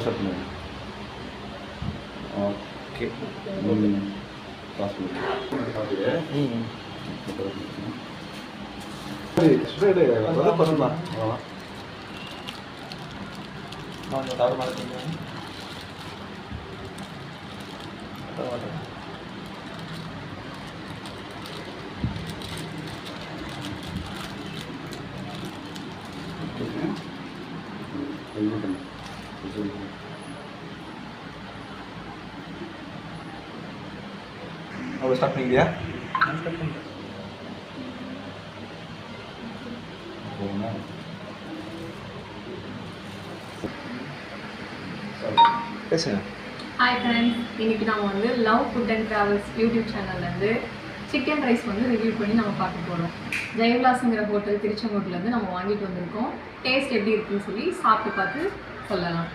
Start பண்ணுங்க. Okay pass சரி அதை பண்ணலாம். அவ்வளோதான். நான் தவறு மாட்டேங்க. அவ்வளோ ஸ்டார்ட் பண்ணிக்கிறியா? பேசுங்க. ஹாய் ஃப்ரெண்ட்ஸ், இன்றைக்கி நம்ம வந்து love food and travels YouTube சேனல்லேருந்து சிக்கன் ரைஸ் வந்து ரிவ்யூ பண்ணி நம்ம பார்க்க போகிறோம். ஜெயவிலாஸுங்கிற ஹோட்டல் திருச்செங்கோட்டிலேருந்து நம்ம வாங்கிட்டு வந்திருக்கோம். டேஸ்ட் எப்படி இருக்குன்னு சொல்லி சாப்பிட்டு பார்த்து சொல்லலாம்.